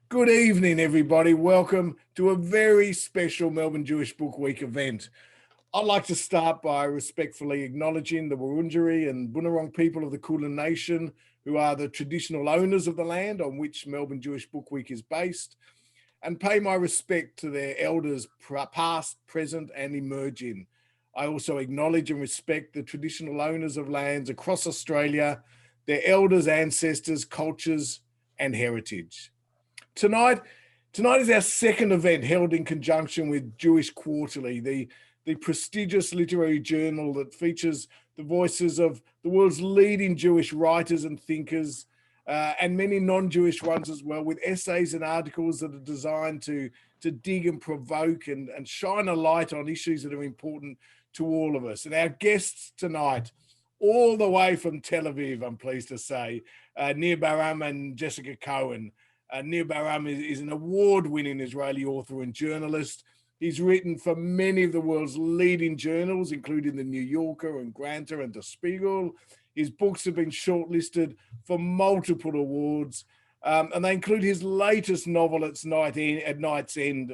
Good evening, everybody. Welcome to a very special Melbourne Jewish Book Week event. I'd like to start by respectfully acknowledging the Wurundjeri and Bunurong people of the Kulin Nation, who are the traditional owners of the land on which Melbourne Jewish Book Week is based, and pay my respect to their elders past, present, and emerging. I also acknowledge and respect the traditional owners of lands across Australia, their elders, ancestors, cultures, and heritage. Tonight is our second event held in conjunction with Jewish Quarterly, the prestigious literary journal that features the voices of the world's leading Jewish writers and thinkers, and many non-Jewish ones as well, with essays and articles that are designed to dig and provoke and shine a light on issues that are important to all of us. And our guests tonight, all the way from Tel Aviv, I'm pleased to say, Nir Baram and Jessica Cohen. Nir Baram is an award-winning Israeli author and journalist. He's written for many of the world's leading journals, including The New Yorker and Granta and Der Spiegel. His books have been shortlisted for multiple awards, and they include his latest novel, At Night's End,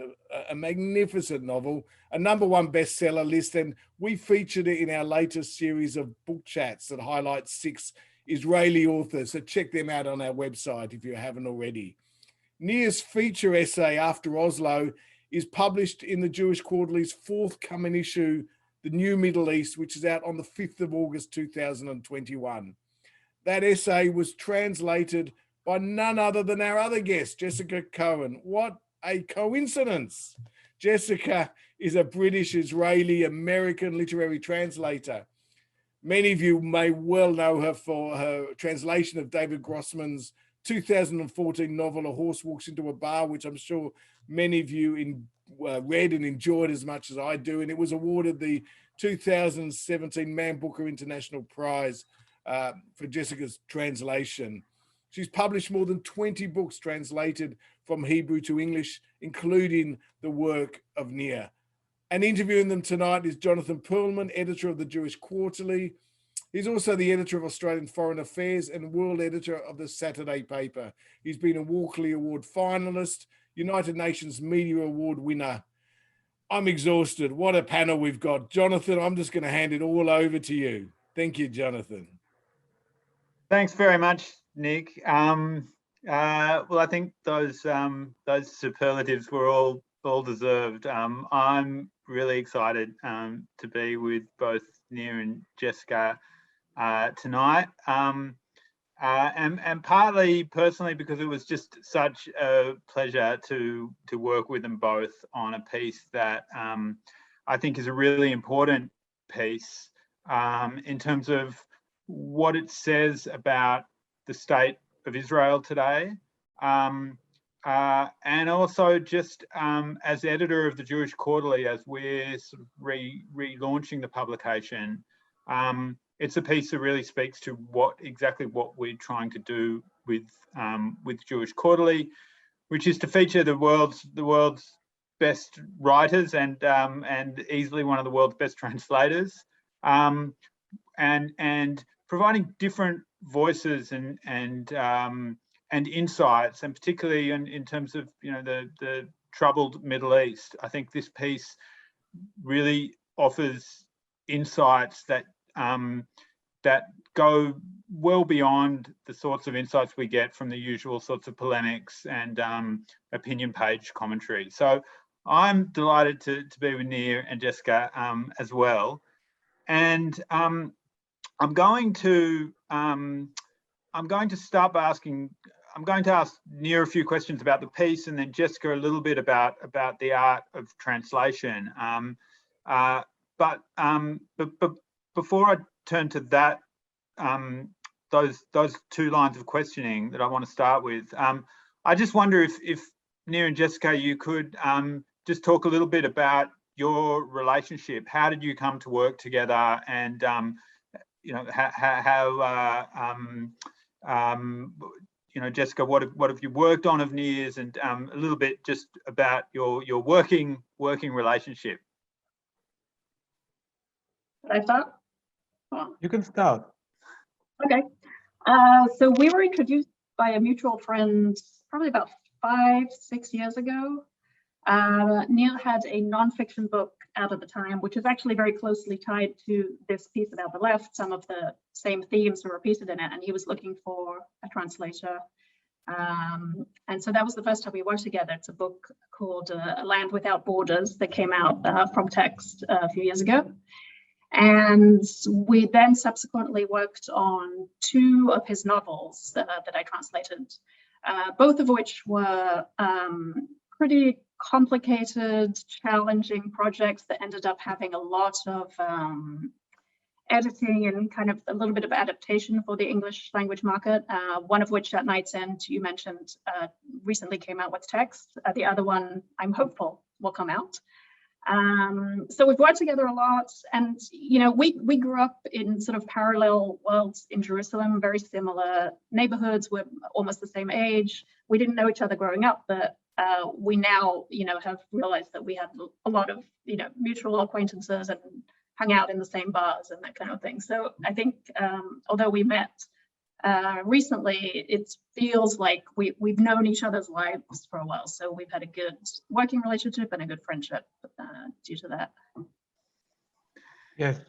a magnificent novel, a #1 bestseller list, and we featured it in our latest series of book chats that highlight 6 Israeli authors. So check them out on our website if you haven't already. Nir's feature essay, After Oslo, is published in the Jewish Quarterly's forthcoming issue, The New Middle East, which is out on the 5th of August 2021. That essay was translated by none other than our other guest, Jessica Cohen. What a coincidence. Jessica is a British, Israeli, American literary translator. Many of you may well know her for her translation of David Grossman's 2014 novel, A Horse Walks into a Bar, which I'm sure many of you read and enjoyed as much as I do. And it was awarded the 2017 Man Booker International Prize for Jessica's translation. She's published more than 20 books translated from Hebrew to English, including the work of Nir. And interviewing them tonight is Jonathan Pearlman, editor of the Jewish Quarterly. He's also the editor of Australian Foreign Affairs and world editor of the Saturday paper. He's been a Walkley Award finalist, United Nations Media Award winner. I'm exhausted. What a panel we've got. Jonathan, I'm just going to hand it all over to you. Thank you, Jonathan. Thanks very much, Nick. Well, I think those superlatives were all deserved. I'm really excited to be with both Nir and Jessica tonight, and partly personally because it was just such a pleasure to work with them both on a piece that I think is a really important piece in terms of what it says about the state of Israel today, and also just as editor of the Jewish Quarterly, as we're sort of relaunching the publication, it's a piece that really speaks to exactly what we're trying to do with Jewish Quarterly, which is to feature the world's best writers and easily one of the world's best translators, and providing different voices and insights, and particularly in terms of the troubled Middle East. I think this piece really offers insights that go well beyond the sorts of insights we get from the usual sorts of polemics and opinion page commentary. So I'm delighted to be with Nir and Jessica as well, and I'm going to start by I'm going to ask Nir a few questions about the piece, and then Jessica a little bit about the art of translation. But before I turn to that, those 2 lines of questioning that I want to start with, I just wonder if Nir and Jessica, you could just talk a little bit about your relationship. How did you come to work together, and Jessica, what have you worked on of Nir's, and a little bit just about your working relationship. Can I start? You can start. Okay. So we were introduced by a mutual friend probably about 5-6 years ago. Neil had a nonfiction book out at the time, which is actually very closely tied to this piece about the left. Some of the same themes were repeated in it, and he was looking for a translator. And so that was the first time we worked together. It's a book called A Land Without Borders that came out from Text a few years ago. And we then subsequently worked on 2 of his novels that I translated, both of which were pretty complicated, challenging projects that ended up having a lot of editing and kind of a little bit of adaptation for the English language market. One of which, At Night's End, you mentioned, recently came out with Text. The other one, I'm hopeful, will come out. So we've worked together a lot, and we grew up in sort of parallel worlds in Jerusalem, very similar neighborhoods. We're almost the same age. We didn't know each other growing up, but we now have realized that we had a lot of mutual acquaintances and hung out in the same bars and that kind of thing. So I think although we met recently, it feels like we've known each other's lives for a while. So we've had a good working relationship and a good friendship due to that. Yes,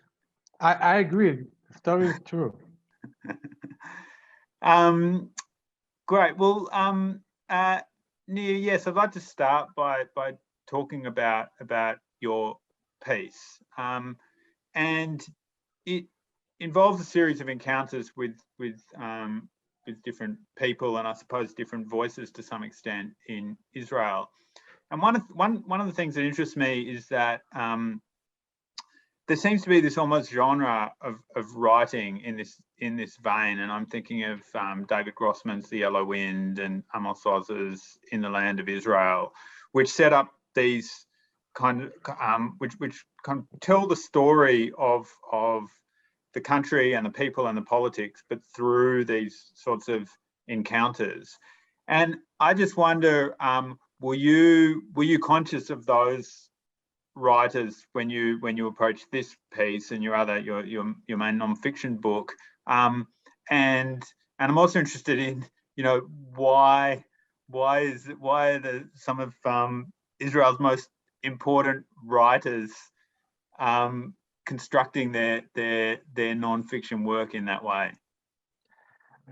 I agree. The story is true. Great. Well, Nia, yes, I'd like to start by talking about your piece, and it involves a series of encounters with different people, and I suppose different voices to some extent in Israel. And one of the things that interests me is that there seems to be this almost genre of writing in this vein, and I'm thinking of David Grossman's The Yellow Wind and Amos Oz's In the Land of Israel, which set up these which kind of tell the story of the country and the people and the politics, but through these sorts of encounters. And I just wonder, were you conscious of those writers when you approached this piece and your main non-fiction book? And I'm also interested in why are some of Israel's most important writers constructing their non-fiction work in that way?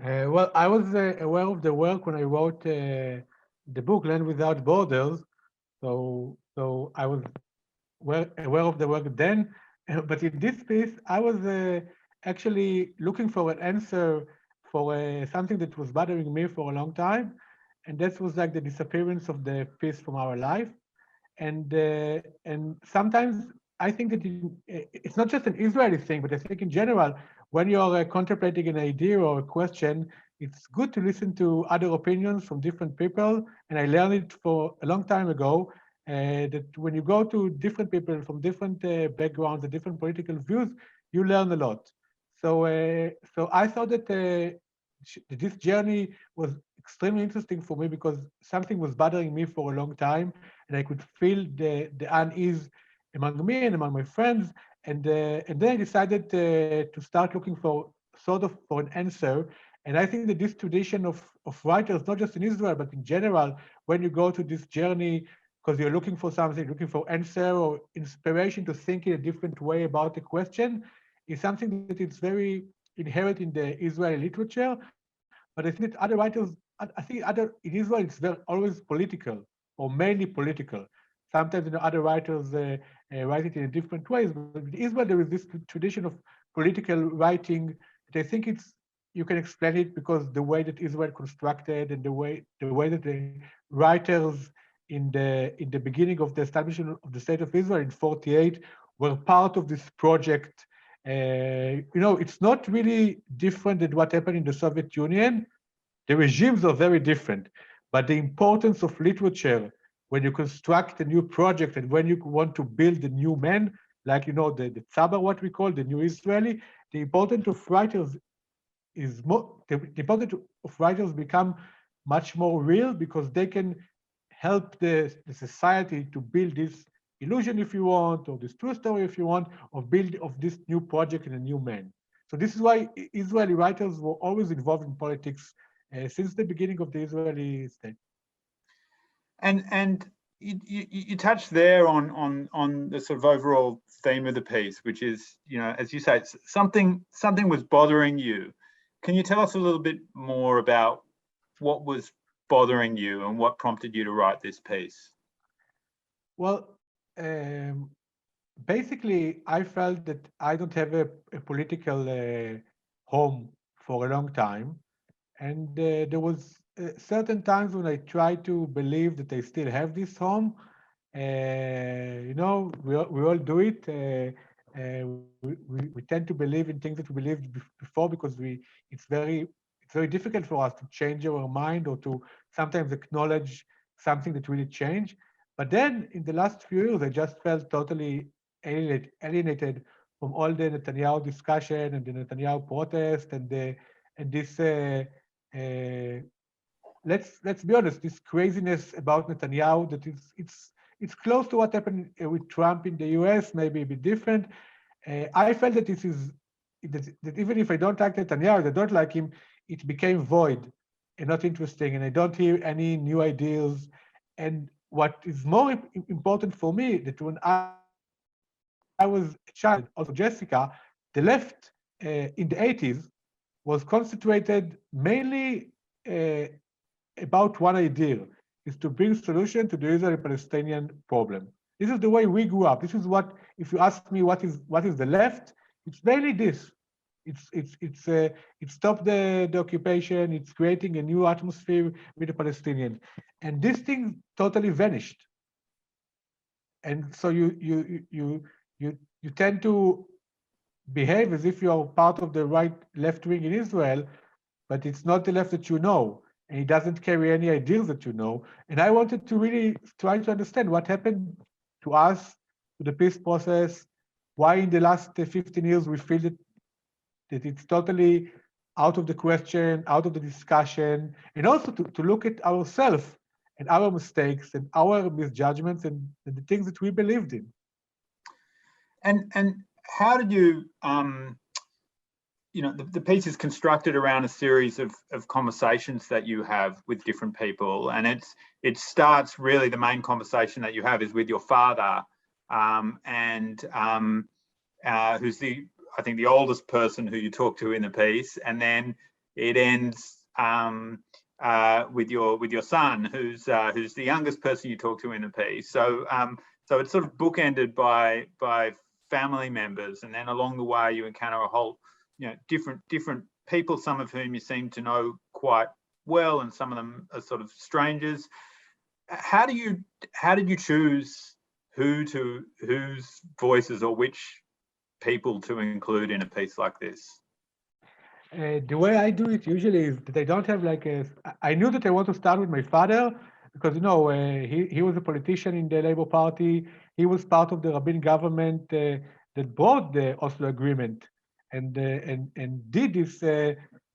Well, I was aware of the work when I wrote the book Land Without Borders, so I was aware of the work then. But in this piece, I was actually looking for an answer for something that was bothering me for a long time, and that was like the disappearance of the piece from our life. And sometimes I think that it's not just an Israeli thing, but I think in general, when you're contemplating an idea or a question, it's good to listen to other opinions from different people. And I learned it for a long time ago, that when you go to different people from different backgrounds and different political views, you learn a lot. So I thought that this journey was extremely interesting for me because something was bothering me for a long time, and I could feel the unease among me and among my friends. And then I decided to start looking for an answer. And I think that this tradition of writers, not just in Israel, but in general, when you go to this journey, because you're looking for something, looking for answer or inspiration to think in a different way about a question, is something that is very inherent in the Israeli literature. But I think that other writers, in Israel, it's always political or mainly political. Sometimes other writers write it in different ways, but in Israel there is this tradition of political writing that I think you can explain it because the way that Israel constructed and the way that the writers in the beginning of the establishment of the state of Israel in 1948 were part of this project. It's not really different than what happened in the Soviet Union. The regimes are very different, but the importance of literature when you construct a new project and when you want to build a new man, like the Tzaba, what we call the new Israeli, the importance of writers become much more real because they can help the society to build this illusion, if you want, or this true story, if you want, of this new project and a new man. So this is why Israeli writers were always involved in politics since the beginning of the Israeli state. And you touched there on the sort of overall theme of the piece, which is, you know, as you say, something was bothering you. Can you tell us a little bit more about what was bothering you and what prompted you to write this piece? Well, basically, I felt that I don't have a political home for a long time, and there was certain times when I tried to believe that I still have this home. You know, we all do it. We tend to believe in things that we believed before because it's very difficult for us to change our mind or to sometimes acknowledge something that really changed. But then in the last few years, I just felt totally alienated from all the Netanyahu discussion and the Netanyahu protest and this let's be honest, this craziness about Netanyahu that it's close to what happened with Trump in the US, maybe a bit different. I felt that that even if I don't like Netanyahu, I don't like him, it became void and not interesting, and I don't hear any new ideas. And what is more important for me, that when I was a child, also Jessica, the left in the 80s was concentrated mainly about one idea, is to bring solution to the Israeli-Palestinian problem. This is the way we grew up. This is what, if you ask me what is the left, it's mainly this. It's stop the occupation. It's creating a new atmosphere with the Palestinians, and this thing totally vanished. And so you tend to behave as if you are part of the left wing in Israel, but it's not the left that you know, and it doesn't carry any ideals that you know. And I wanted to really try to understand what happened to us, to the peace process, why in the last 15 years we feel that it's totally out of the question, out of the discussion, and also to look at ourselves and our mistakes and our misjudgments and the things that we believed in. And how did you, you know, the piece is constructed around a series of conversations that you have with different people, and it starts really, the main conversation that you have is with your father, who's I think the oldest person who you talk to in the piece, and then it ends with your son, who's the youngest person you talk to in the piece. So it's sort of bookended by family members, and then along the way you encounter a whole, you know, different people, some of whom you seem to know quite well, and some of them are sort of strangers. How did you choose whose voices or which people to include in a piece like this? The way I do it usually is that I don't have I knew that I want to start with my father because, you know, he was a politician in the Labour Party. He was part of the Rabin government that brought the Oslo Agreement and did this,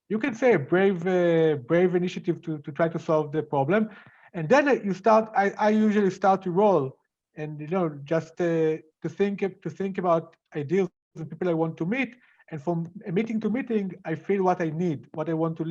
you can say, a brave initiative to try to solve the problem. And then I usually start to roll, and, you know, just to think about ideas and people I want to meet. And from meeting to meeting, I feel what I need, what I want to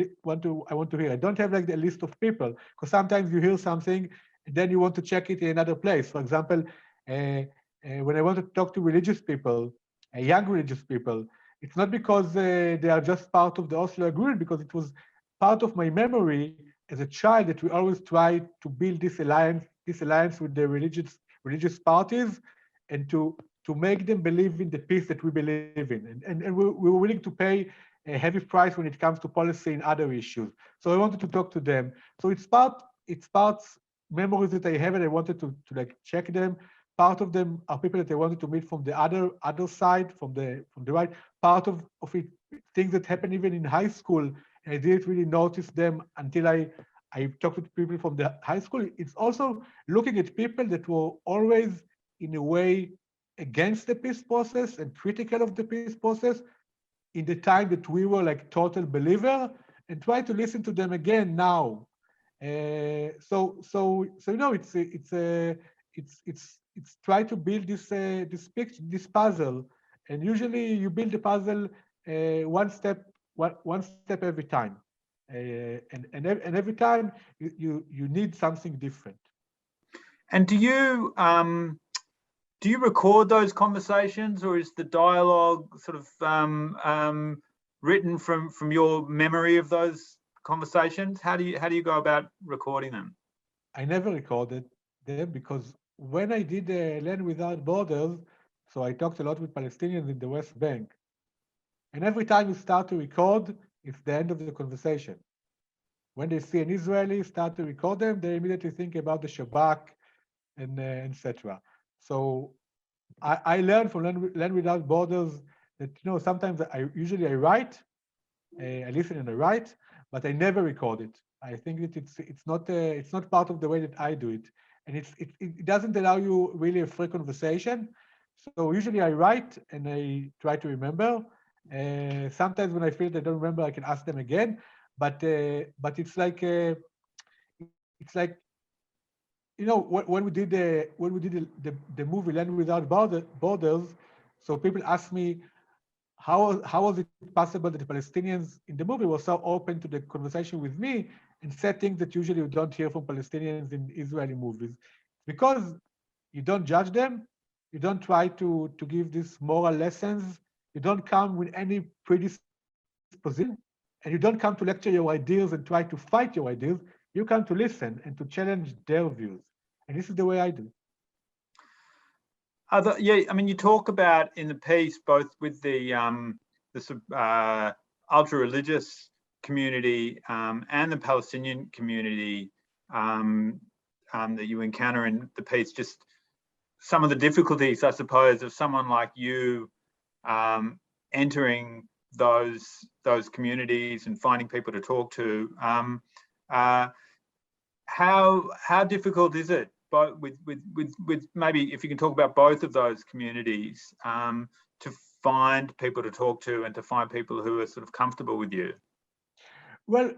hear. I don't have like a list of people, because sometimes you hear something and then you want to check it in another place. For example, when I want to talk to religious people, young religious people, it's not because they are just part of the Oslo Agreement, because it was part of my memory as a child that we always try to build this alliance with the religious parties, and to make them believe in the peace that we believe in. And we were willing to pay a heavy price when it comes to policy and other issues. So I wanted to talk to them. So it's parts memories that I have, and I wanted to like check them. Part of them are people that I wanted to meet from the other side, from the right. Part of it, things that happened even in high school, and I didn't really notice them until I talked with people from the high school. It's also looking at people that were always, in a way, against the peace process and critical of the peace process in the time that we were like total believer, and try to listen to them again now. So you know, it's try to build this picture, this puzzle, and usually you build the puzzle one step every time, and every time you need something different. And do you record those conversations, or is the dialogue sort of written from your memory of those conversations? How do you go about recording them? I never recorded them because when I did Land Without Borders, so I talked a lot with Palestinians in the West Bank. And every time you start to record, it's the end of the conversation. When they see an Israeli start to record them, they immediately think about the Shabak and etc. So I learned from Land Without Borders that sometimes I write, I listen and I write, but I never record it. I think that it's not part of the way that I do it, and it doesn't allow you really a free conversation. So usually I write and I try to remember. Sometimes when I feel that I don't remember, I can ask them again. But it's like when we did the movie Land Without Borders, so people ask me how was it possible that the Palestinians in the movie were so open to the conversation with me and said things that usually you don't hear from Palestinians in Israeli movies, because you don't judge them, you don't try to give these moral lessons, you don't come with any predisposition, and you don't come to lecture your ideas and try to fight your ideas. You come to listen and to challenge their views, and this is the way I do. Yeah, I mean, you talk about in the piece both with the ultra-religious community and the Palestinian community that you encounter in the piece, just some of the difficulties, I suppose, of someone like you entering those communities and finding people to talk to. How difficult is it? But with maybe if you can talk about both of those communities, to find people to talk to and to find people who are sort of comfortable with you. Well,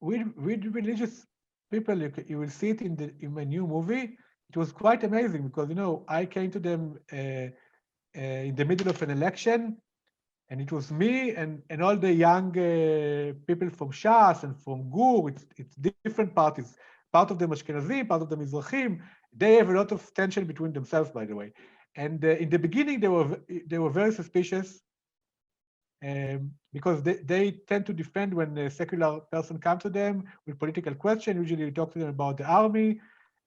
with religious people, you will see it in my new movie. It was quite amazing because I came to them in the middle of an election, and it was me and all the young people from Shas and from Gur. It's different parties. Part of them Ashkenazim, part of them Mizrahim. They have a lot of tension between themselves, by the way. And in the beginning, they were very suspicious because they tend to defend when a secular person comes to them with political question. Usually, we talk to them about the army,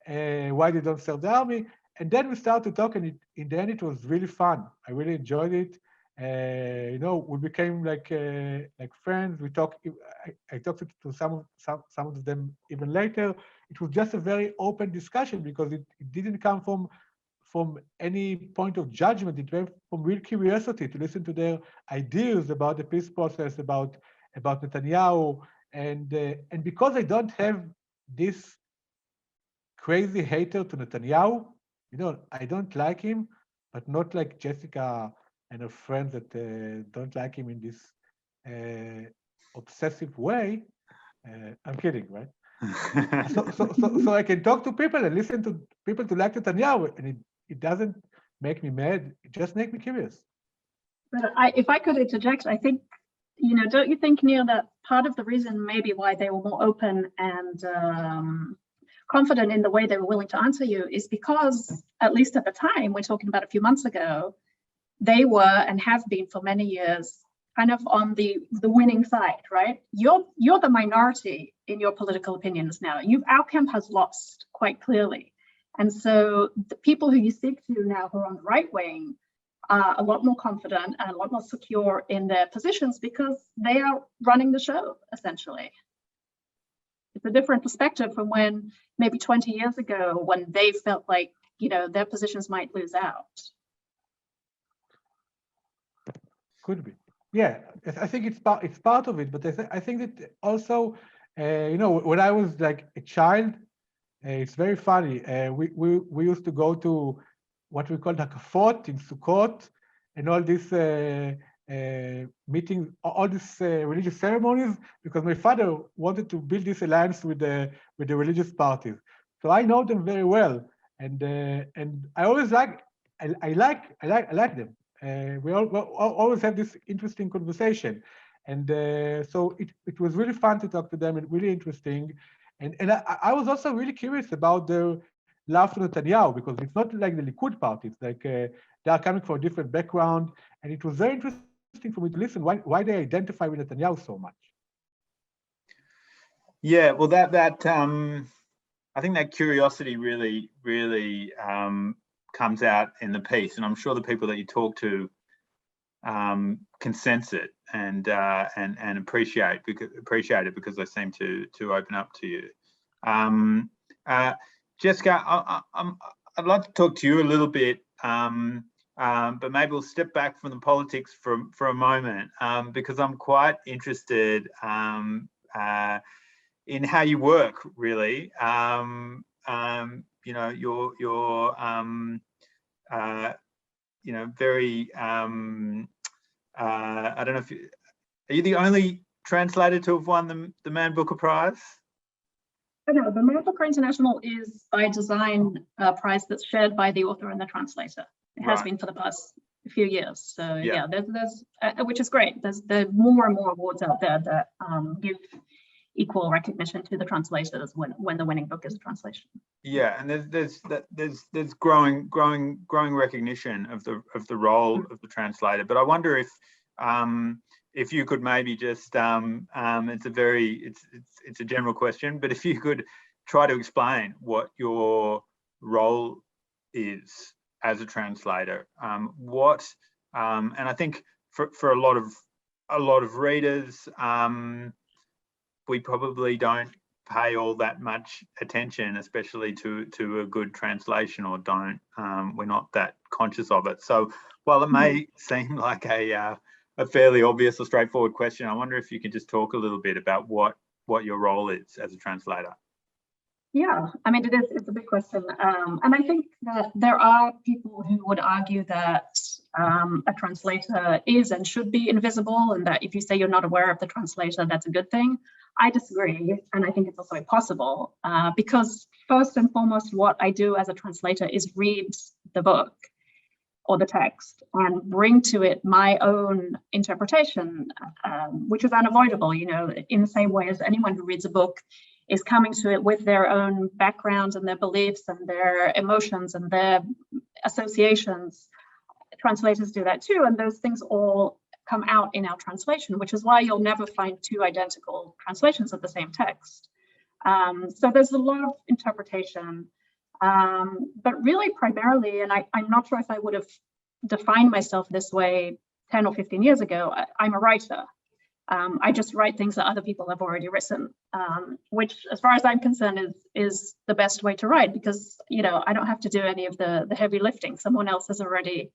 why they don't serve the army, and then we start to talk. And in the end, it was really fun. I really enjoyed it. We became like friends. We talked. I talked to some of them even later. It was just a very open discussion because it didn't come from any point of judgment. It came from real curiosity to listen to their ideas about the peace process, about Netanyahu, and because I don't have this crazy hater to Netanyahu, I don't like him, but not like Jessica and her friends that don't like him in this obsessive way. I'm kidding, right? so I can talk to people and listen to people to like Netanyahu, and it doesn't make me mad. It just makes me curious. But if I could interject, I think, don't you think, Neil, that part of the reason maybe why they were more open and confident in the way they were willing to answer you is because, at least at the time, we're talking about a few months ago, they were and have been for many years kind of on the winning side, right? You're the minority in your political opinions now. Our camp has lost quite clearly. And so the people who you speak to now who are on the right wing are a lot more confident and a lot more secure in their positions because they are running the show, essentially. It's a different perspective from when maybe 20 years ago when they felt like, their positions might lose out. Could be. Yeah, I think it's part of it, but I think that also, when I was like a child, it's very funny. We used to go to what we call hakafot in Sukkot, and all these meetings, all these religious ceremonies, because my father wanted to build this alliance with the religious parties. So I know them very well, and I always like them. We always have this interesting conversation, and so it was really fun to talk to them and really interesting, and I was also really curious about their love to Netanyahu, because it's not like the Likud party. It's like they are coming from a different background. And it was very interesting for me to listen why they identify with Netanyahu so much. Yeah, well, I think that curiosity really comes out in the piece, and I'm sure the people that you talk to can sense it and appreciate it, because they seem to open up to you. Jessica, I'd like to talk to you a little bit, but maybe we'll step back from the politics for a moment, because I'm quite interested in how you work, really. You know, you're you know, very I don't know if are you the only translator to have won the Man Booker Prize? No, the Man Booker International is by design a prize that's shared by the author and the translator. It has been for the past few years. So yeah, there's which is great. There's more and more awards out there that give equal recognition to the translators when the winning book is a translation. Yeah, and there's growing recognition of the role of the translator. But I wonder if you could maybe just it's a general question, but if you could try to explain what your role is as a translator, and I think for a lot of readers, we probably don't pay all that much attention, especially to a good translation, or we're not that conscious of it. So while it may seem like a fairly obvious or straightforward question, I wonder if you could just talk a little bit about what your role is as a translator. Yeah, I mean, it's a big question. And I think that there are people who would argue that a translator is and should be invisible, and that if you say you're not aware of the translator, that's a good thing. I disagree, and I think it's also impossible, because first and foremost, what I do as a translator is read the book or the text and bring to it my own interpretation, which is unavoidable, you know, in the same way as anyone who reads a book is coming to it with their own backgrounds and their beliefs and their emotions and their associations. Translators do that too, and those things all come out in our translation, which is why you'll never find two identical translations of the same text. So there's a lot of interpretation, but really primarily, and I'm not sure if I would have defined myself this way 10 or 15 years ago, I'm a writer. I just write things that other people have already written, which, as far as I'm concerned, is the best way to write, because, you know, I don't have to do any of the heavy lifting. Someone else has already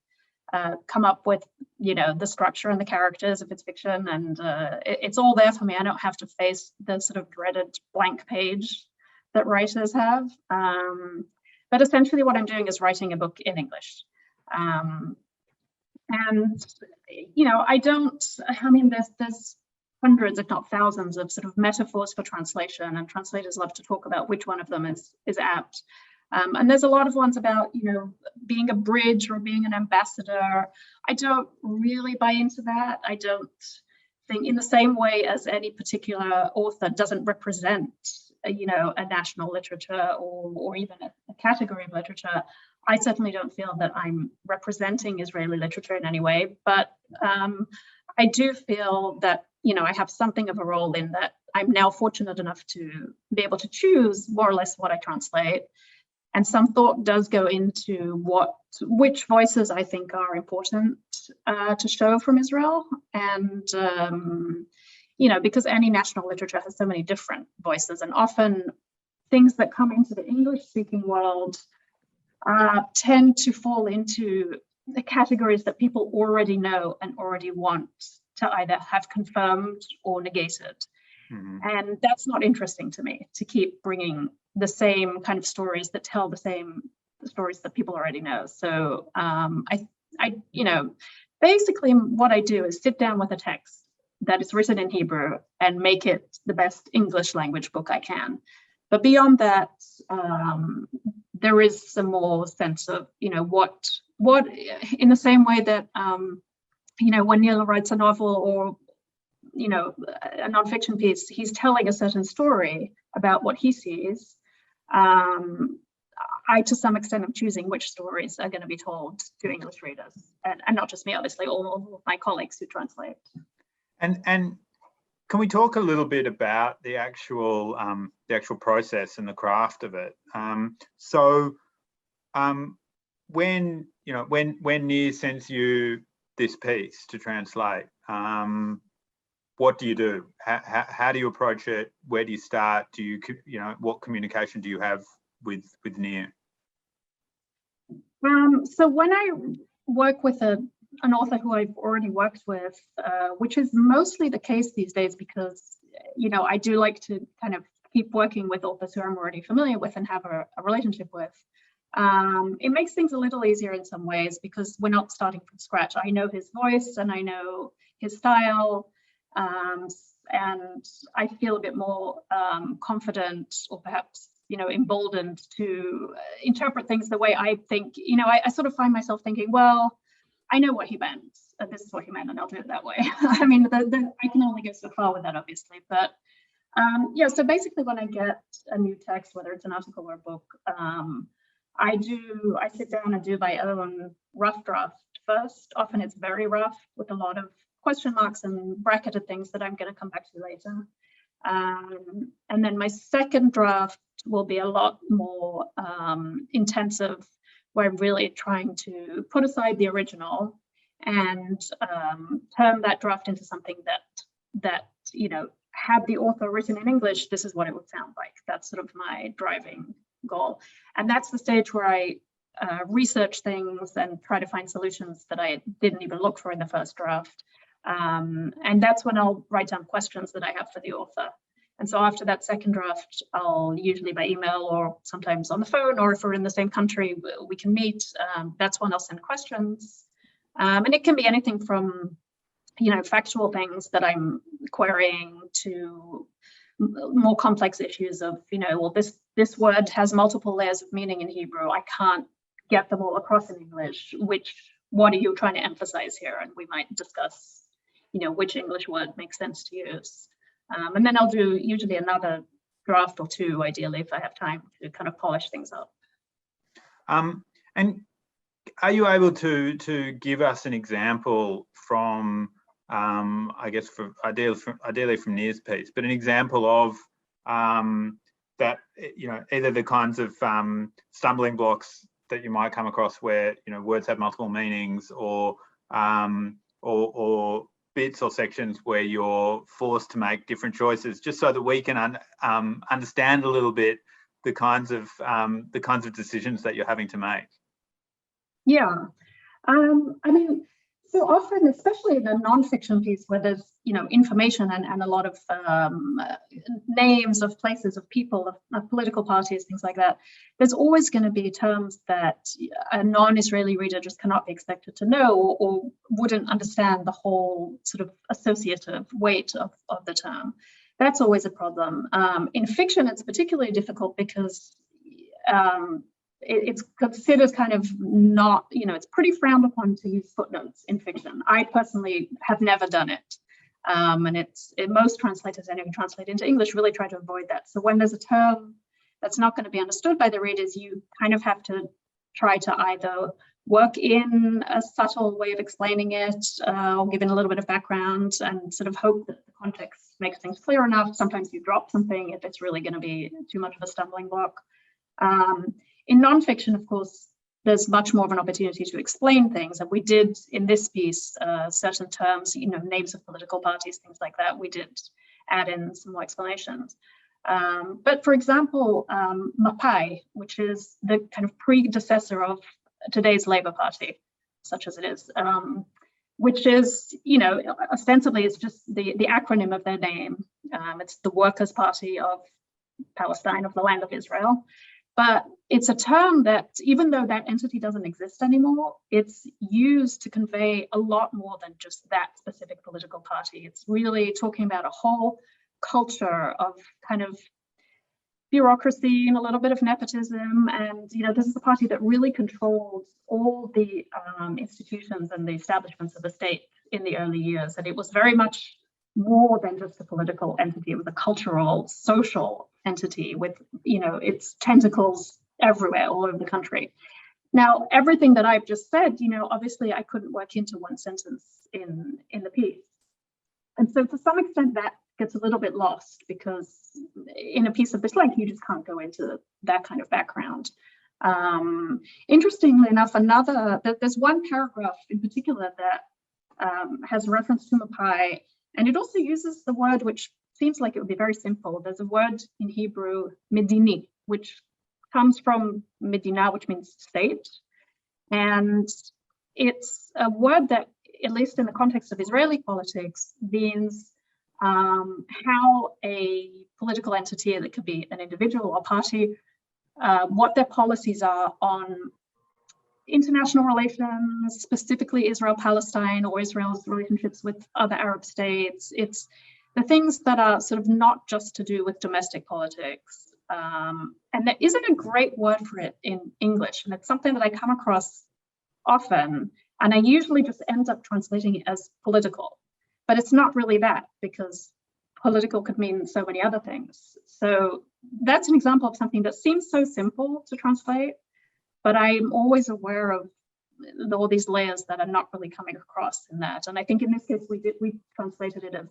come up with, you know, the structure and the characters if it's fiction, and it's all there for me. I don't have to face the sort of dreaded blank page that writers have. But essentially what I'm doing is writing a book in English. And, you know, I mean, there's hundreds, if not thousands, of sort of metaphors for translation, and translators love to talk about which one of them is apt. And there's a lot of ones about, you know, being a bridge or being an ambassador. I don't really buy into that. I don't think, in the same way as any particular author doesn't represent, you know, a national literature or even a category of literature, I certainly don't feel that I'm representing Israeli literature in any way. But I do feel that, you know, I have something of a role in that. I'm now fortunate enough to be able to choose more or less what I translate. And some thought does go into which voices I think are important to show from Israel. And, you know, because any national literature has so many different voices, and often things that come into the English-speaking world tend to fall into the categories that people already know and already want to either have confirmed or negated. Mm-hmm. And that's not interesting to me, to keep bringing the same kind of stories that tell the same stories that people already know. So I, you know, basically what I do is sit down with a text that is written in Hebrew and make it the best English language book I can. But beyond that, there is some more sense of, you know, what in the same way that, you know, when Neil writes a novel or, you know, a nonfiction piece, he's telling a certain story about what he sees. I I, to some extent, am choosing which stories are going to be told to English readers, and not just me, obviously, all of my colleagues who translate. And can we talk a little bit about the actual process and the craft of it? When Nir sends you this piece to translate, what do you do? How do you approach it? Where do you start? Do you what communication do you have with Nir? So when I work with an author who I've already worked with, which is mostly the case these days, because I do like to kind of keep working with authors who I'm already familiar with and have a relationship with. It makes things a little easier in some ways because we're not starting from scratch. I know his voice and I know his style, and I feel a bit more confident, or perhaps emboldened to interpret things the way I think. I sort of find myself thinking, well, I know what he meant. This is what he meant, and I'll do it that way. I mean, I can only go so far with that, obviously. But so basically, when I get a new text, whether it's an article or a book, I sit down and do my own rough draft first. Often it's very rough with a lot of question marks and bracketed things that I'm going to come back to later. And then my second draft will be a lot more intensive, where I'm really trying to put aside the original and turn that draft into something that had the author written in English, this is what it would sound like. That's sort of my driving goal. And that's the stage where I research things and try to find solutions that I didn't even look for in the first draft. And that's when I'll write down questions that I have for the author. And so after that second draft, I'll usually by email or sometimes on the phone, or if we're in the same country, we can meet. That's when I'll send questions. And it can be anything from, factual things that I'm querying to more complex issues of, well, this word has multiple layers of meaning in Hebrew. I can't get them all across in English. What are you trying to emphasize here? And we might discuss, which English word makes sense to use. And then I'll do usually another draft or two, ideally, if I have time to kind of polish things up. And are you able to give us an example from, I guess, ideally from Nir's piece, but an example of that, either the kinds of stumbling blocks that you might come across where, words have multiple meanings, or bits or sections where you're forced to make different choices, just so that we can understand a little bit the kinds of decisions that you're having to make. Yeah, I mean, so often, especially in the nonfiction piece where there's information and a lot of names of places, of people, of political parties, things like that, there's always going to be terms that a non-Israeli reader just cannot be expected to know, or wouldn't understand the whole sort of associative weight of the term. That's always a problem. In fiction, it's particularly difficult because it's considered kind of not, it's pretty frowned upon to use footnotes in fiction. I personally have never done it. And most translators, and even translate into English, really try to avoid that. So when there's a term that's not going to be understood by the readers, you kind of have to try to either work in a subtle way of explaining it, or give in a little bit of background and sort of hope that the context makes things clear enough. Sometimes you drop something if it's really going to be too much of a stumbling block. In nonfiction, of course, there's much more of an opportunity to explain things. And we did in this piece, certain terms, names of political parties, things like that. We did add in some more explanations. But for example, Mapai, which is the kind of predecessor of today's Labour Party, such as it is, which is, ostensibly it's just the acronym of their name. It's the Workers' Party of Palestine, of the land of Israel. But it's a term that, even though that entity doesn't exist anymore, it's used to convey a lot more than just that specific political party. It's really talking about a whole culture of kind of bureaucracy and a little bit of nepotism. And, this is a party that really controlled all the institutions and the establishments of the state in the early years. And it was very much more than just a political entity. It was a cultural, social entity with, its tentacles everywhere, all over the country. Now, everything that I've just said, obviously I couldn't work into one sentence in the piece. And so to some extent that gets a little bit lost, because in a piece of this length, you just can't go into that kind of background. Interestingly enough, there's one paragraph in particular that has reference to Mapai, and it also uses the word which seems like it would be very simple. There's a word in Hebrew, medini, which comes from Medina, which means state. And it's a word that, at least in the context of Israeli politics, means how a political entity, that could be an individual or party, what their policies are on international relations, specifically Israel-Palestine or Israel's relationships with other Arab states. It's the things that are sort of not just to do with domestic politics. And there isn't a great word for it in English, and it's something that I come across often, and I usually just end up translating it as political, but it's not really that, because political could mean so many other things. So that's an example of something that seems so simple to translate, but I'm always aware of all these layers that are not really coming across in that. And I think in this case, we translated it as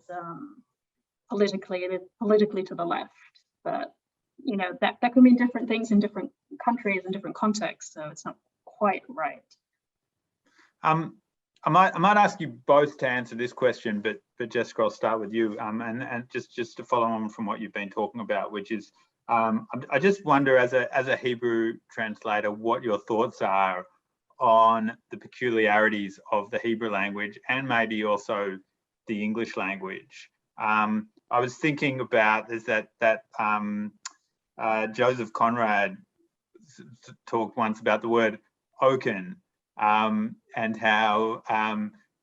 politically to the left, but that could mean different things in different countries and different contexts, so it's not quite right. I might ask you both to answer this question, but Jessica, I'll start with you. And just to follow on from what you've been talking about, which is, I just wonder, as a Hebrew translator, what your thoughts are on the peculiarities of the Hebrew language and maybe also the English language. I was thinking about that Joseph Conrad talked once about the word oaken, and how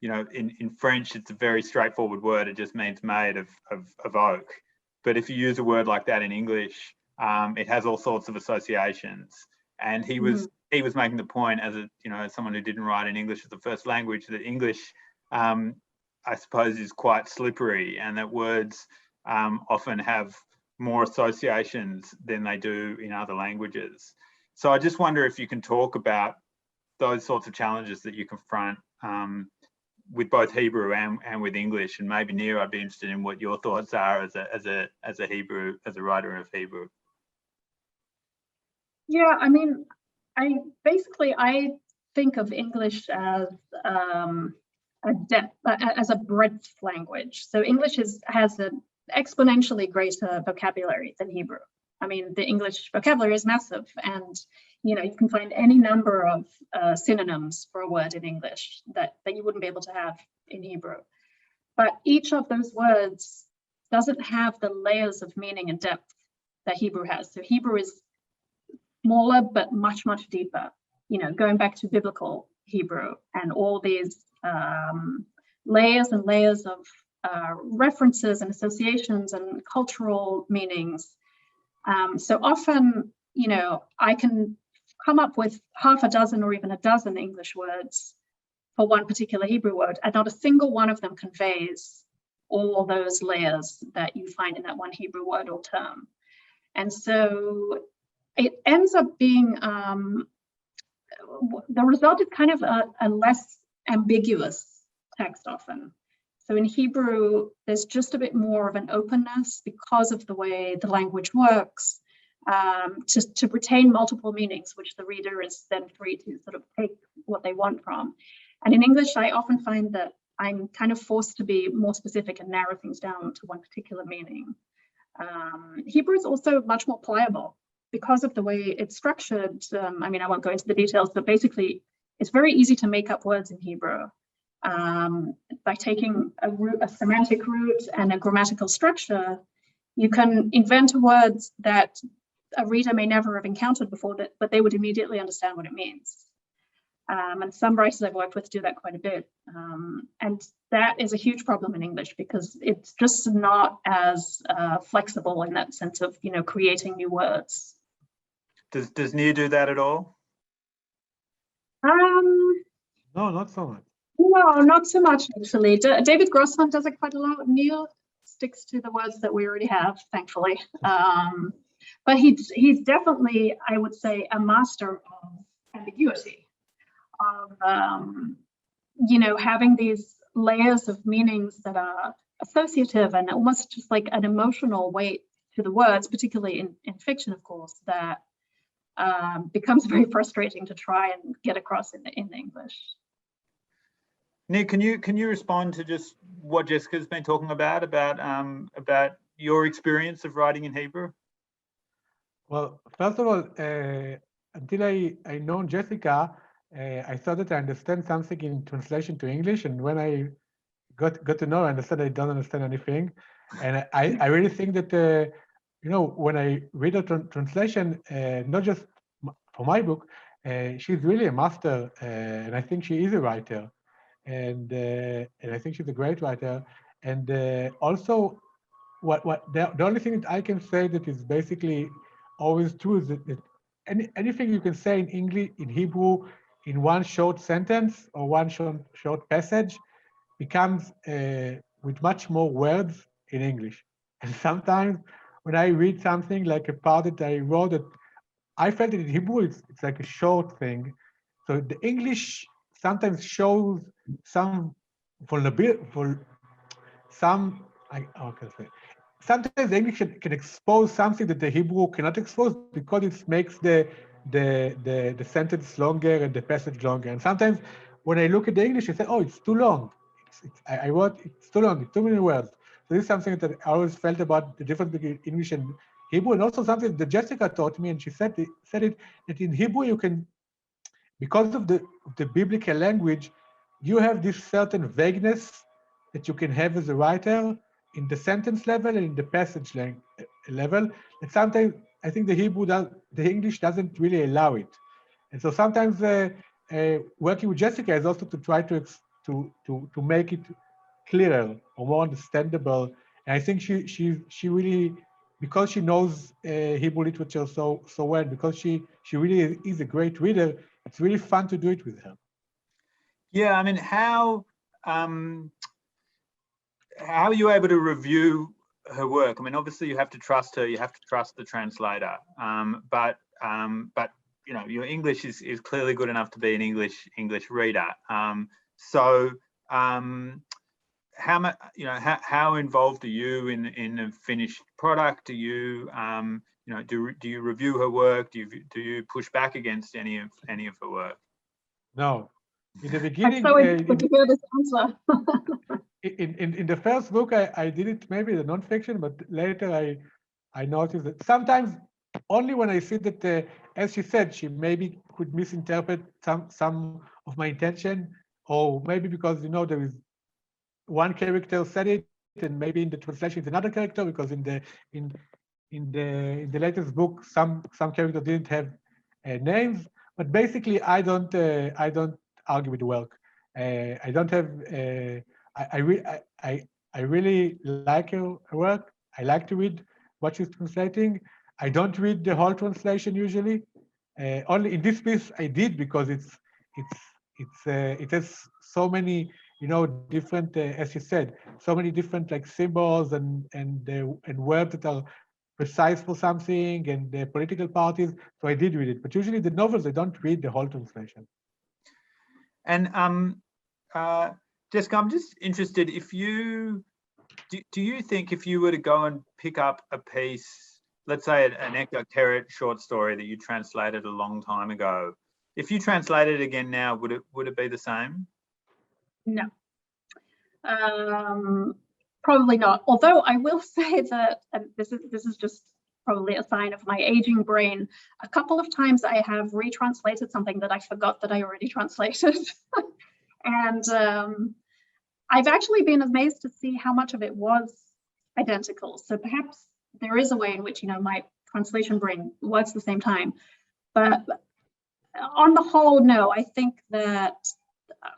in French it's a very straightforward word. It just means made of oak. But if you use a word like that in English, it has all sorts of associations. And he was making the point, as someone who didn't write in English as the first language, that English, I suppose, is quite slippery, and that words often have more associations than they do in other languages. So I just wonder if you can talk about those sorts of challenges that you confront with both Hebrew and with English. And maybe, Nir, I'd be interested in what your thoughts are as a Hebrew, as a writer of Hebrew. Yeah, I mean, I think of English as a breadth language. So English has an exponentially greater vocabulary than Hebrew. I mean, the English vocabulary is massive, and you can find any number of synonyms for a word in English that you wouldn't be able to have in Hebrew. But each of those words doesn't have the layers of meaning and depth that Hebrew has. So Hebrew is smaller but much, much deeper. Going back to biblical Hebrew and all these layers and layers of references and associations and cultural meanings. So often, I can come up with half a dozen or even a dozen English words for one particular Hebrew word, and not a single one of them conveys all those layers that you find in that one Hebrew word or term. And so it ends up being, the result is kind of a less ambiguous text often. So in Hebrew, there's just a bit more of an openness because of the way the language works, to retain multiple meanings, which the reader is then free to sort of take what they want from. And in English, I often find that I'm kind of forced to be more specific and narrow things down to one particular meaning. Hebrew is also much more pliable because of the way it's structured. I mean, I won't go into the details, but basically, it's very easy to make up words in Hebrew. By taking a semantic root and a grammatical structure, you can invent words that a reader may never have encountered before, but they would immediately understand what it means. And some writers I've worked with do that quite a bit. And that is a huge problem in English because it's just not as flexible in that sense of, creating new words. Does Nir do that at all? No, not so much. No, not so much, actually. David Grossman does it quite a lot. Neil sticks to the words that we already have, thankfully. But he's definitely, I would say, a master of ambiguity, of having these layers of meanings that are associative and almost just like an emotional weight to the words, particularly in fiction, of course, that becomes very frustrating to try and get across in English. Nick, can you respond to just what Jessica's been talking about your experience of writing in Hebrew? Well, first of all, until I know Jessica, I thought that I understand something in translation to English, and when I got to know, I understand I don't understand anything. And I really think that when I read a translation, not just for my book, she's really a master, and I think she is a writer, and I think she's a great writer. And also, the only thing that I can say that is basically always true is that anything you can say in English, in Hebrew, in one short sentence or one short passage becomes with much more words in English. And sometimes when I read something like a part that I wrote that I felt that in Hebrew, it's like a short thing. So the English sometimes shows some vulnerability, how can I say? Sometimes the English can expose something that the Hebrew cannot expose because it makes the sentence longer and the passage longer. And sometimes when I look at the English, I say, oh, it's too long. I wrote, it's too long, it's too many words. So this is something that I always felt about the difference between English and Hebrew, and also something that Jessica taught me, and she said it, that in Hebrew you can, because of the biblical language, you have this certain vagueness that you can have as a writer in the sentence level and in the passage level. And sometimes I think the English doesn't really allow it. And so sometimes working with Jessica is also to try to make it clearer or more understandable. And I think she really, because she knows Hebrew literature so well, because she really is a great reader, it's really fun to do it with her. Yeah, I mean, how are you able to review her work? I mean, obviously you have to trust her, you have to trust the translator, but your English is clearly good enough to be an English reader. How involved are you in a finished product? Do you do you review her work? Do you push back against any of her work? No. In the beginning, I'm so interested to hear this answer. in the first book, I did it maybe the nonfiction, but later I noticed that sometimes only when I see that, as she said, she maybe could misinterpret some of my intention, or maybe because there is one character said it, and maybe in the translation it's another character, because in the latest book some characters didn't have names. But basically, I don't argue with the work. I don't have. I really like her work. I like to read what she's translating. I don't read the whole translation usually. Only in this piece I did, because it has so many different, as you said, so many different like symbols and words that are precise for something, and the political parties. So I did read it, but usually the novels I don't read the whole translation. And Jessica, I'm just interested, do you think if you were to go and pick up a piece, let's say an Edgar Keret short story that you translated a long time ago, if you translated it again now, would it be the same? No, probably not. Although I will say that, and this is just probably a sign of my aging brain, a couple of times I have retranslated something that I forgot that I already translated. And I've actually been amazed to see how much of it was identical. So perhaps there is a way in which my translation brain works at the same time. But on the whole, no, I think that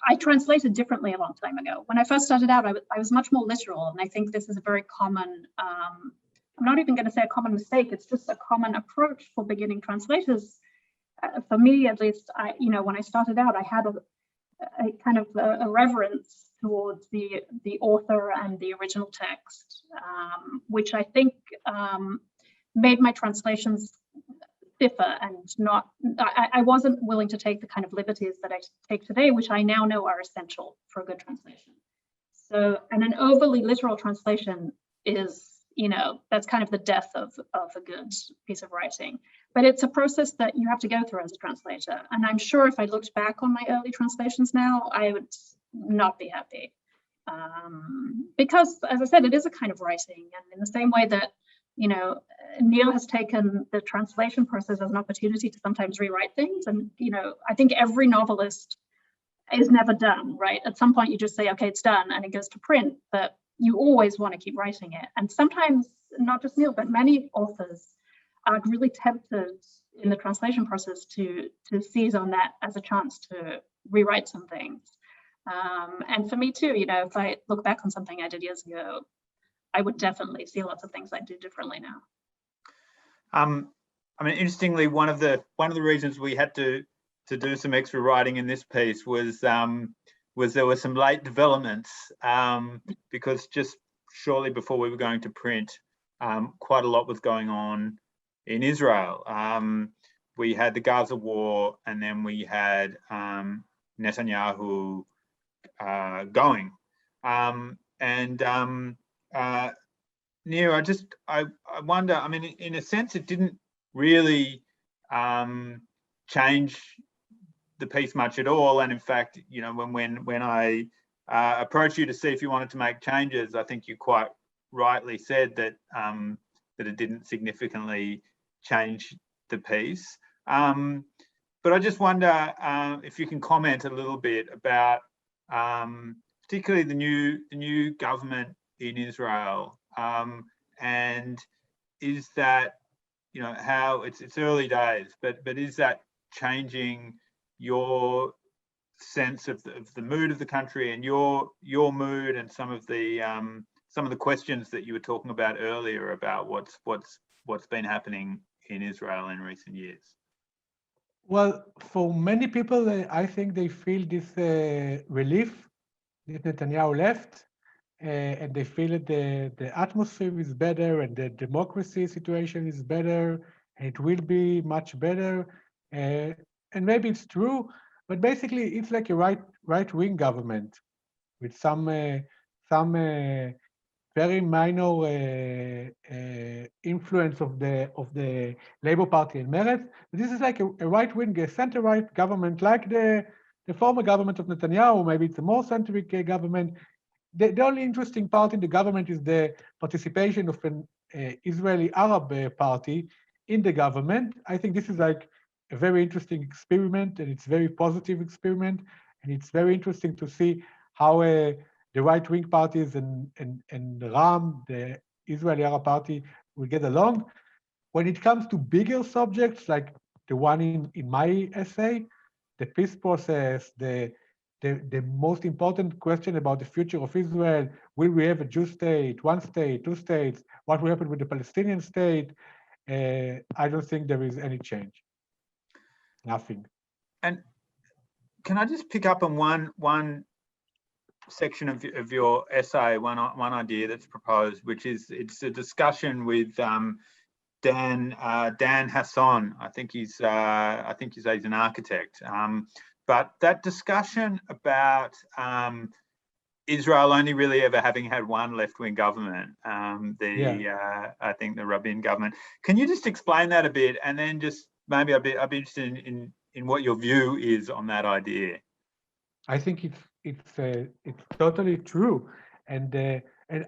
I translated differently a long time ago. When I first started out, I was much more literal, and I think this is a very common, I'm not even going to say a common mistake, it's just a common approach for beginning translators. For me, at least, when I started out, I had a kind of a reverence towards the author and the original text, which I think made my translations differ and not, I wasn't willing to take the kind of liberties that I take today, which I now know are essential for a good translation. So, and an overly literal translation is, you know, that's kind of the death of a good piece of writing. But it's a process that you have to go through as a translator. And I'm sure if I looked back on my early translations now, I would not be happy. Because, as I said, it is a kind of writing. And in the same way that, you know, Neil has taken the translation process as an opportunity to sometimes rewrite things. And, you know, I think every novelist is never done, right? At some point you just say, okay, it's done, and it goes to print, but you always want to keep writing it. And sometimes, not just Neil, but many authors are really tempted in the translation process to seize on that as a chance to rewrite some things. And for me too, you know, if I look back on something I did years ago, I would definitely see lots of things I do differently now. I mean, interestingly, one of the reasons we had to do some extra writing in this piece was there were some late developments because just shortly before we were going to print, quite a lot was going on in Israel. We had the Gaza war, and then we had Netanyahu going. Nir, I wonder, I mean, in a sense, it didn't really change the piece much at all. And in fact, you know, when I approached you to see if you wanted to make changes, I think you quite rightly said that that it didn't significantly change the piece. But I just wonder if you can comment a little bit about particularly the new government in Israel, and is that, you know, how it's early days, but is that changing your sense of the mood of the country and your mood and some of the questions that you were talking about earlier about what's been happening in Israel in recent years? Well, for many people, I think they feel this relief that Netanyahu left, and they feel that the atmosphere is better and the democracy situation is better, and it will be much better. And maybe it's true, but basically it's like a right-wing government with some very minor influence of the Labour Party and Meretz. This is like a right-wing, center-right government, like the former government of Netanyahu. Maybe it's a more centric government. The only interesting part in the government is the participation of an Israeli Arab party in the government. I think this is like a very interesting experiment, and it's a very positive experiment, and it's very interesting to see how the right-wing parties and Ram, the Israeli Arab Party, will get along. When it comes to bigger subjects, like the one in my essay, the peace process, the most important question about the future of Israel, will we have a Jew state, one state, two states, what will happen with the Palestinian state? I don't think there is any change. Nothing. And can I just pick up on one section of your essay, one idea that's proposed, which is it's a discussion with Dan Hasson. I think he's an architect. But that discussion about Israel only really ever having had one left-wing government, I think the Rabin government. Can you just explain that a bit, and then just maybe I'd be interested in what your view is on that idea? I think it's totally true, and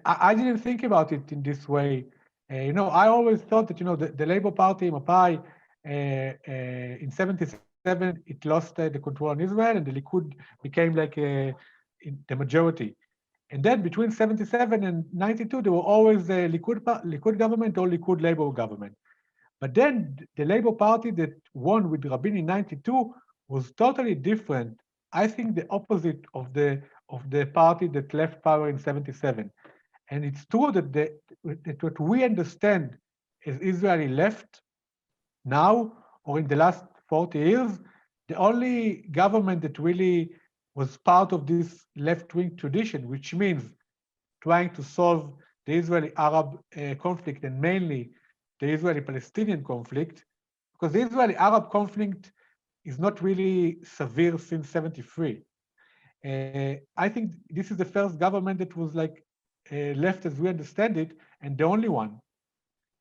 I didn't think about it in this way. You know, I always thought that, you know, the Labour Party, Mapai, in '77 it lost the control on Israel, and the Likud became like the majority. And then between '77 and '92, there were always the Likud government or Likud Labour government. But then the Labour Party that won with Rabin in '92 was totally different. I think the opposite of the party that left power in '77. And it's true that what we understand as Israeli left now or in the last 40 years, the only government that really was part of this left-wing tradition, which means trying to solve the Israeli-Arab conflict, and mainly the Israeli-Palestinian conflict, because the Israeli-Arab conflict is not really severe since '73. I think this is the first government that was like left as we understand it, and the only one.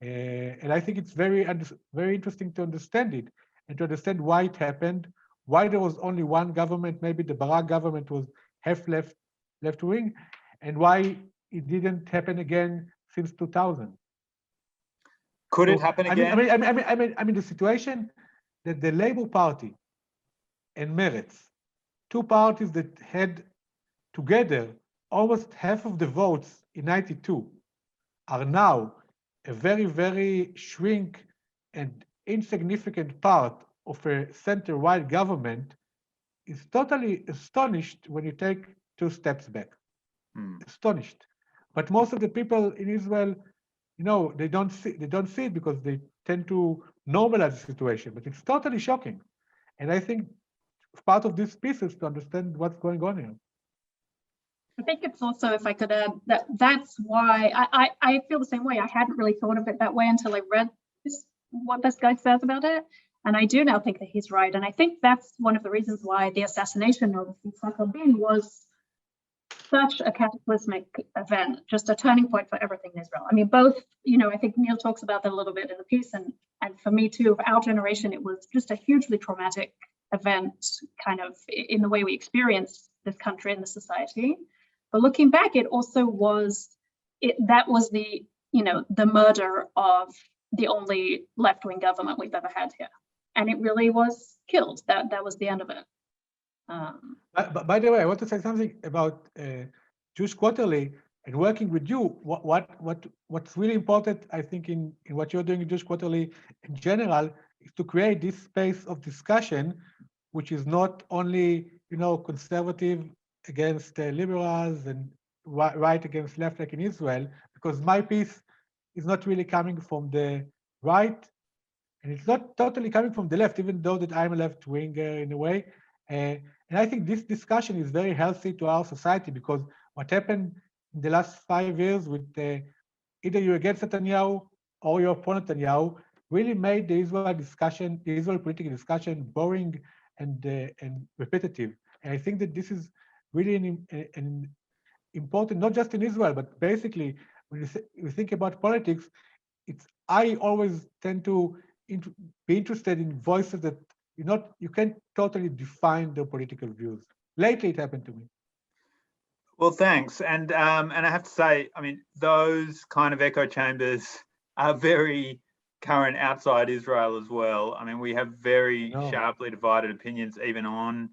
And I think it's very interesting to understand it and to understand why it happened, why there was only one government, maybe the Barak government was half left wing, and why it didn't happen again since 2000. Could it happen again? I mean, the situation that the Labour Party and Meretz, two parties that had together almost half of the votes in '92, are now a very, very shrink and insignificant part of a center-wide government, is totally astonished when you take 2 steps back. Astonished. But most of the people in Israel, they don't see it because they tend to normalize the situation, but it's totally shocking. And I think part of this piece is to understand what's going on here. I think it's also, if I could add, that's why I feel the same way. I hadn't really thought of it that way until I read what this guy says about it. And I do now think that he's right. And I think that's one of the reasons why the assassination of Yitzhak Rabin was such a cataclysmic event, just a turning point for everything in Israel. I mean, both, I think Neil talks about that a little bit in the piece. And for me too, of our generation, it was just a hugely traumatic event kind of in the way we experience this country and the society. But looking back, it also was, that was the murder of the only left-wing government we've ever had here. And it really was killed. That was the end of it. But by the way, I want to say something about Jewish Quarterly and working with you. What's really important, I think, in what you're doing in Jewish Quarterly in general, is to create this space of discussion, which is not only conservative against liberals and right against left, like in Israel, because my piece is not really coming from the right, and it's not totally coming from the left, even though that I'm a left-winger in a way. And I think this discussion is very healthy to our society, because what happened in the last 5 years with either you're against Netanyahu or you're pro Netanyahu really made the Israel political discussion boring and repetitive. And I think that this is really an important, not just in Israel, but basically when you think about politics, I always tend to be interested in voices that you can't totally define their political views. Lately, it happened to me. Well, thanks. And I have to say, I mean, those kind of echo chambers are very current outside Israel as well. I mean, we have very sharply divided opinions even on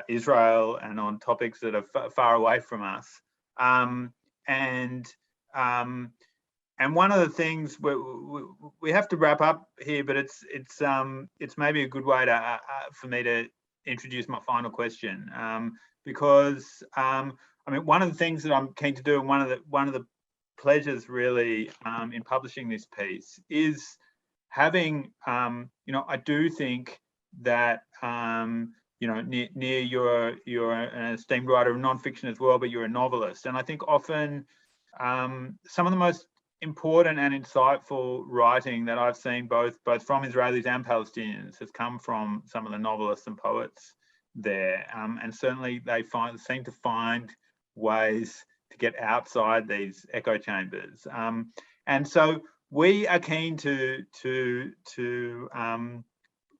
Israel and on topics that are far away from us. And one of the things we have to wrap up here, but it's maybe a good way for me to introduce my final question, because I mean, one of the things that I'm keen to do, and one of the pleasures really in publishing this piece is having I do think that Near, you're an esteemed writer of nonfiction as well, but you're a novelist, and I think often some of the most important and insightful writing that I've seen both from Israelis and Palestinians has come from some of the novelists and poets there, and certainly they seem to find ways to get outside these echo chambers, and so we are keen to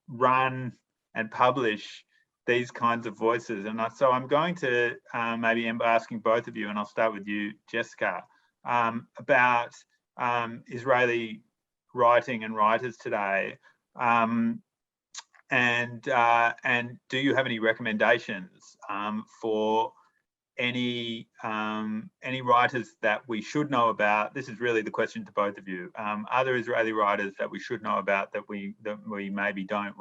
run and publish these kinds of voices. And so I'm going to maybe end by asking both of you, and I'll start with you, Jessica, about Israeli writing and writers today. And do you have any recommendations for any writers that we should know about? This is really the question to both of you. Are there Israeli writers that we should know about that we maybe don't?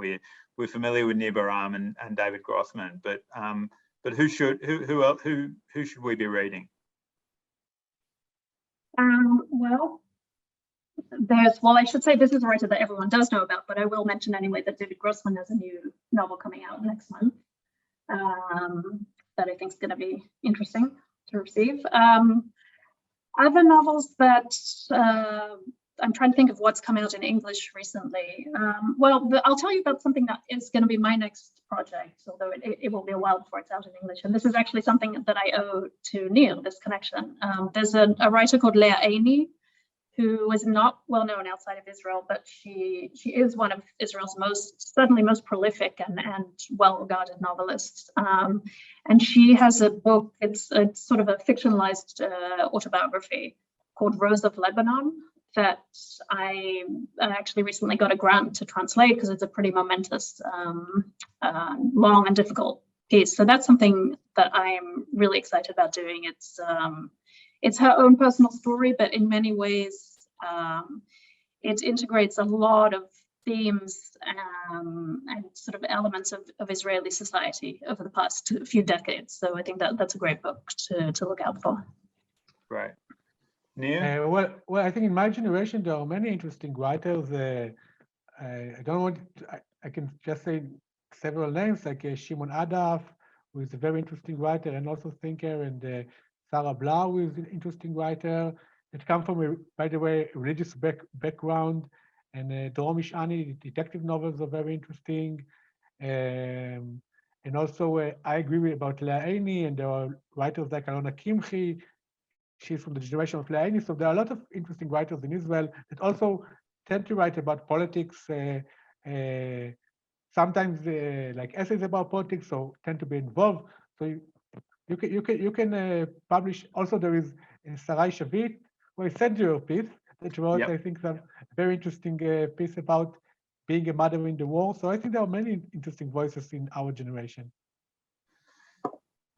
We're familiar with Nir Baram and David Grossman, but who should we be reading? Well, I should say this is a writer that everyone does know about, but I will mention anyway that David Grossman has a new novel coming out next month that I think is going to be interesting to receive. Other novels that I'm trying to think of what's come out in English recently. I'll tell you about something that is going to be my next project, although it will be a while before it's out in English. And this is actually something that I owe to Neil, this connection. There's a writer called Leah Aney, who is not well known outside of Israel, but she is one of Israel's certainly most prolific and well-regarded novelists. And she has a book, it's sort of a fictionalized autobiography called Rose of Lebanon, that I actually recently got a grant to translate because it's a pretty momentous, long and difficult piece. So that's something that I'm really excited about doing. It's her own personal story, but in many ways, it integrates a lot of themes and sort of elements of Israeli society over the past few decades. So I think that's a great book to look out for. Right. Neil? Well, I think in my generation, there are many interesting writers. I don't want, I can just say several names, like Shimon Adaf, who is a very interesting writer and also thinker, and Sarah Blau, who is an interesting writer. It comes from, by the way, religious background, and Doron Mishani, detective novels are very interesting. And also, I agree about Leah Aney, and there are writers like Alona Kimchi. She's from the generation of Leah Aney. So there are a lot of interesting writers in Israel that also tend to write about politics, sometimes like essays about politics, so tend to be involved. So you can publish. Also, there is Sarai Shavit, who I sent you a piece that wrote, I think, some very interesting piece about being a mother in the war. So I think there are many interesting voices in our generation.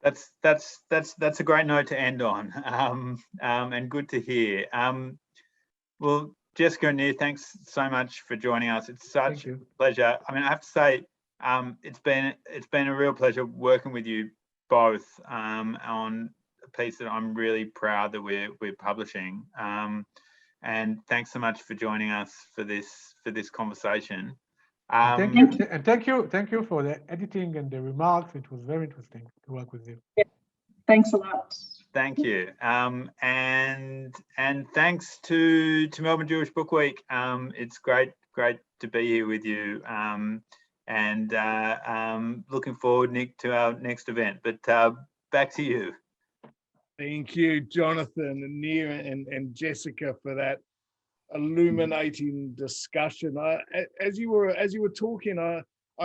That's a great note to end on, and good to hear. Well, Jessica and Nir, thanks so much for joining us. It's such a pleasure. I mean, I have to say, it's been a real pleasure working with you both on a piece that I'm really proud that we're publishing. And thanks so much for joining us for this conversation. Thank you for the editing and the remarks. It was very interesting to work with you. Yeah. Thanks a lot. Thank you. And thanks to Melbourne Jewish Book Week. It's great to be here with you. And looking forward, Nick, to our next event. But back to you. Thank you, Jonathan and Nir and Jessica, for that illuminating discussion. As you were talking, I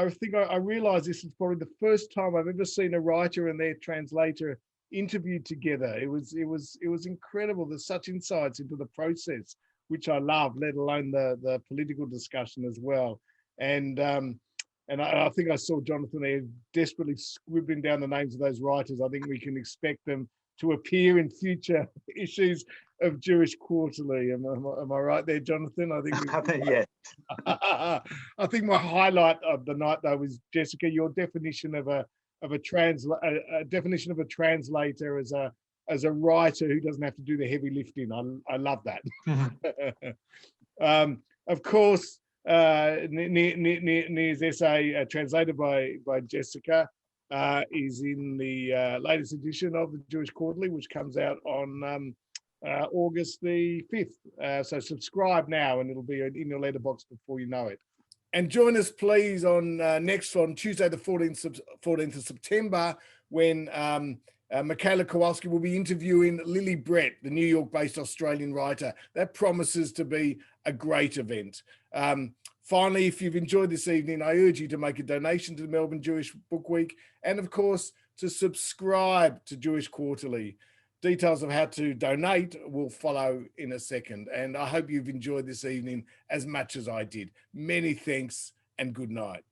think I realized this is probably the first time I've ever seen a writer and their translator interviewed together. It was incredible. There's such insights into the process, which I love, let alone the political discussion as well. And I think I saw Jonathan there desperately scribbling down the names of those writers. I think we can expect them to appear in future issues of Jewish Quarterly. Am I right there, Jonathan? I think yes. I think my highlight of the night though was, Jessica, your definition of a definition of a translator as a writer who doesn't have to do the heavy lifting. I love that. Of course, Nir's essay, translated by Jessica, is in the latest edition of the Jewish Quarterly, which comes out on August the 5th. So subscribe now and it'll be in your letterbox before you know it. And join us, please, on Tuesday, the 14th of September, when Michaela Kowalski will be interviewing Lily Brett, the New York-based Australian writer. That promises to be a great event. Finally, if you've enjoyed this evening, I urge you to make a donation to the Melbourne Jewish Book Week, and of course, to subscribe to Jewish Quarterly. Details of how to donate will follow in a second. And I hope you've enjoyed this evening as much as I did. Many thanks and good night.